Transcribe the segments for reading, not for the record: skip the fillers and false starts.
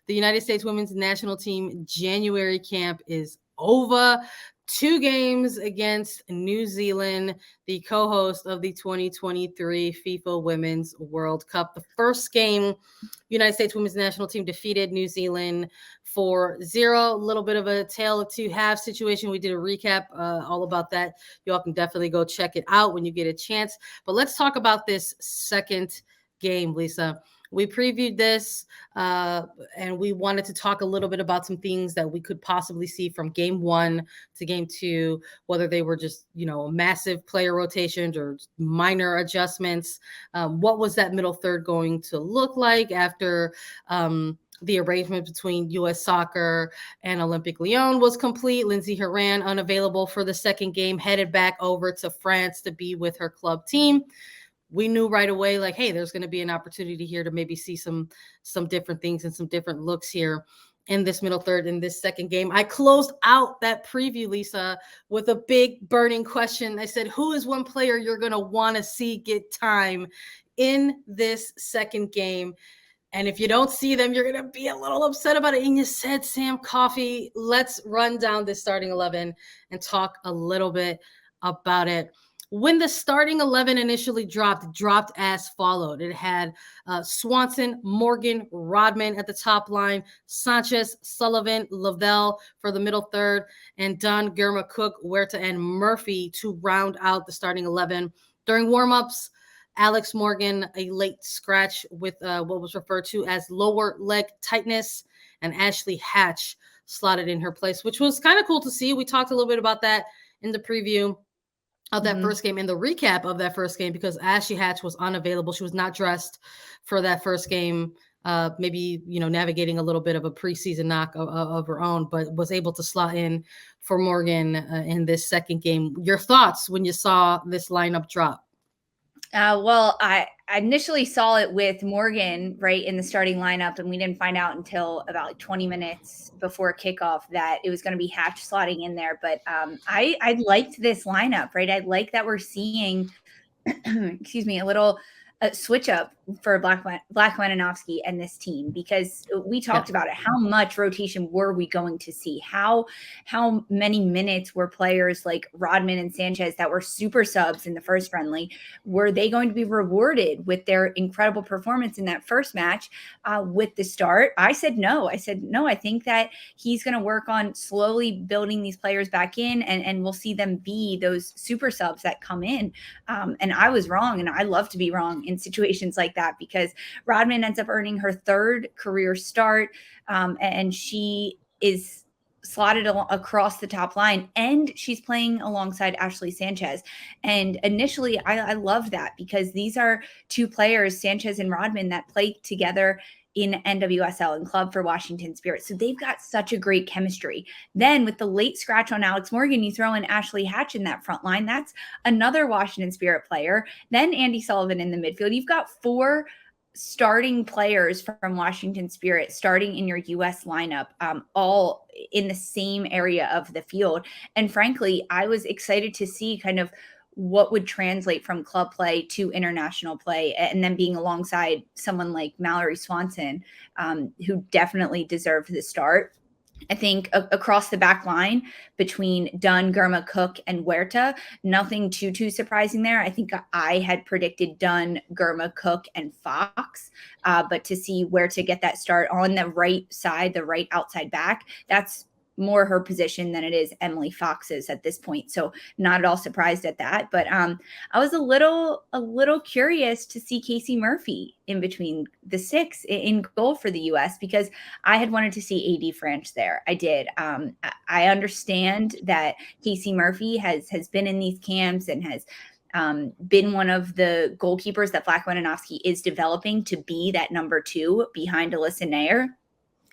The United States women's national team January camp is over. 2 games against New Zealand, the co-host of the 2023 FIFA Women's World Cup. The first game, United States women's national team defeated New Zealand 4-0. A little bit of a tale of two halves situation. We did a recap all about that. Y'all can definitely go check it out when you get a chance. But let's talk about this second game, Lisa. We previewed this and we wanted to talk a little bit about some things that we could possibly see from game 1 to game 2, whether they were just, massive player rotations or minor adjustments. What was that middle third going to look like after the arrangement between U.S. Soccer and Olympique Lyon was complete? Lindsay Herrera, unavailable for the second game, headed back over to France to be with her club team. We knew right away, like, hey, there's going to be an opportunity here to maybe see some different things and some different looks here in this middle third in this second game. I closed out that preview, Lisa, with a big burning question. I said, who is one player you're going to want to see get time in this second game? And if you don't see them, you're going to be a little upset about it. And you said Sam Coffey. Let's run down this starting 11 and talk a little bit about it. When the starting 11 initially dropped as followed. It had Swanson, Morgan, Rodman at the top line, Sanchez, Sullivan, Lavelle for the middle third, and Dunn, Germa, Cook, Huerta, and Murphy to round out the starting 11. During warmups, Alex Morgan, a late scratch with what was referred to as lower leg tightness, and Ashley Hatch slotted in her place, which was kind of cool to see. We talked a little bit about that in the preview of that first game and the recap of that first game, because Ashley Hatch was unavailable. She was not dressed for that first game, maybe, navigating a little bit of a preseason knock of her own, but was able to slot in for Morgan in this second game. Your thoughts when you saw this lineup drop? Well, I initially saw it with Morgan right in the starting lineup, and we didn't find out until about 20 minutes before kickoff that it was going to be Hatch slotting in there. But I liked this lineup, right? I like that we're seeing, excuse me, a little switch up for Black Wananovsky and this team, because we talked about it. How much rotation were we going to see? How many minutes were players like Rodman and Sanchez that were super subs in the first friendly? Were they going to be rewarded with their incredible performance in that first match with the start? I said no. I think that he's going to work on slowly building these players back in, and we'll see them be those super subs that come in. And I was wrong, and I love to be wrong in situations like that, because Rodman ends up earning her third career start, and she is slotted across the top line, and she's playing alongside Ashley Sanchez. And initially I loved that, because these are two players, Sanchez and Rodman, that play together in NWSL and club for Washington Spirit. So they've got such a great chemistry. Then with the late scratch on Alex Morgan, you throw in Ashley Hatch in that front line. That's another Washington Spirit player. Then Andy Sullivan in the midfield. You've got 4 starting players from Washington Spirit starting in your U.S. lineup, all in the same area of the field. And frankly, I was excited to see kind of what would translate from club play to international play, and then being alongside someone like Mallory Swanson, who definitely deserved the start. I think across the back line between Dunn, Germa, Cook, and Huerta, nothing too surprising there. I think I had predicted Dunn, Germa, Cook, and Fox, but to see Huerta get that start on the right side, the right outside back, that's more her position than it is Emily Fox's at this point. So not at all surprised at that. But I was a little curious to see Casey Murphy in between the 6 in goal for the U.S., because I had wanted to see AD French there. I did. I understand that Casey Murphy has been in these camps and has been one of the goalkeepers that Black Wananovsky is developing to be that number 2 behind Alyssa Nair.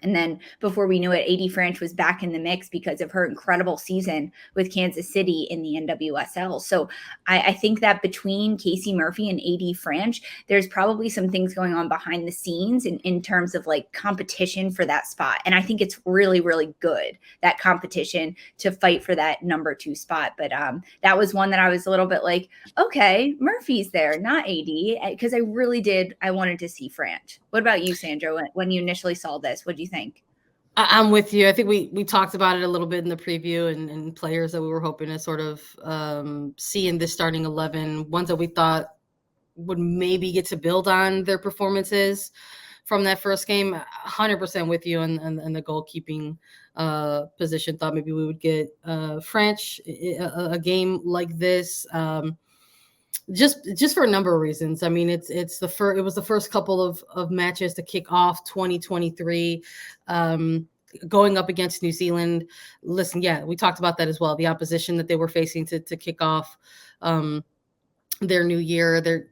And then before we knew it, AD French was back in the mix because of her incredible season with Kansas City in the NWSL. So I think that between Casey Murphy and AD French, there's probably some things going on behind the scenes in terms of like competition for that spot. And I think it's really, really good, that competition to fight for that number 2 spot. But that was one that I was a little bit like, okay, Murphy's there, not AD, because I wanted to see French. What about you, Sandra? When you initially saw this, what do you think? I'm with you. I think we talked about it a little bit in the preview, and players that we were hoping to sort of see in this starting 11, ones that we thought would maybe get to build on their performances from that first game. 100% with you, and the goalkeeping position. Thought maybe we would get French a game like this. Just for a number of reasons. I mean, it was the first couple of matches to kick off 2023, going up against New Zealand. Listen, yeah, we talked about that as well. The opposition that they were facing to kick off their new year. They're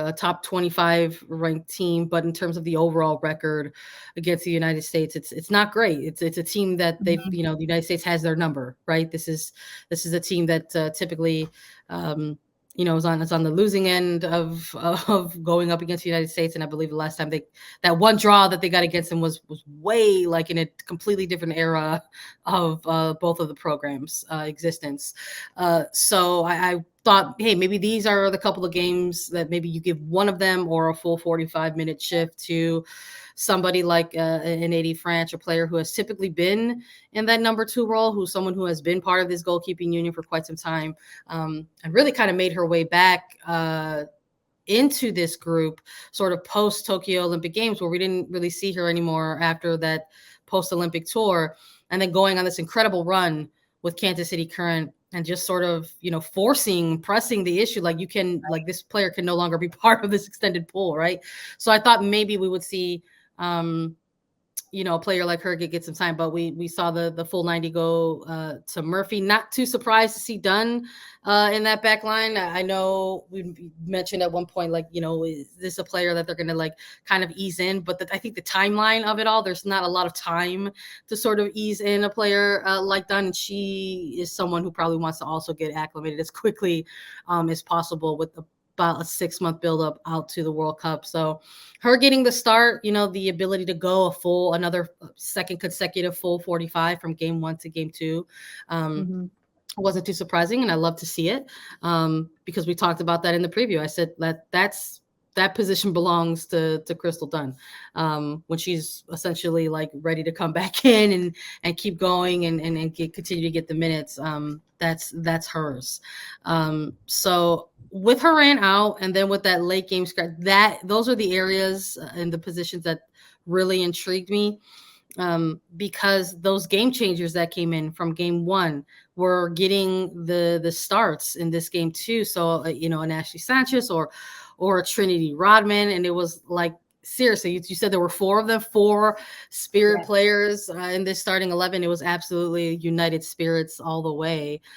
a top 25 ranked team, but in terms of the overall record against the United States, it's not great. It's a team that they've, the United States has their number, right? This is a team that typically is on the losing end of going up against the United States. And I believe the last time that one draw that they got against them was way like in a completely different era of both of the programs' existence. So I thought, hey, maybe these are the couple of games that maybe you give one of them or a full 45-minute shift to somebody like an AD French, a player who has typically been in that number 2 role, someone who has been part of this goalkeeping union for quite some time, and really kind of made her way back into this group sort of post Tokyo Olympic Games, where we didn't really see her anymore after that post Olympic tour, and then going on this incredible run with Kansas City Current and just sort of, pressing the issue. Like this player can no longer be part of this extended pool. Right. So I thought maybe we would see, a player like her get some time, but we saw the full 90 go to Murphy. Not too surprised to see Dunn in that back line. I know we mentioned at one point, is this a player that they're going to kind of ease in? But I think the timeline of it all, there's not a lot of time to sort of ease in a player like Dunn. And she is someone who probably wants to also get acclimated as quickly as possible with about a 6-month buildup out to the World Cup. So her getting the start, the ability to go another second consecutive full 45 from game 1 to game 2 wasn't too surprising. And I love to see it because we talked about that in the preview. I said that position belongs to Crystal Dunn when she's essentially ready to come back in and keep going and continue to get the minutes. That's hers. So with Herrera out and then with that late game scratch, those are the areas and the positions that really intrigued me. Because those game changers that came in from game 1 were getting the starts in this game too. So, an Ashley Sanchez or a Trinity Rodman. And it was seriously, you said there were 4 of them, 4 Spirit players in this starting 11. It was absolutely United Spirits all the way.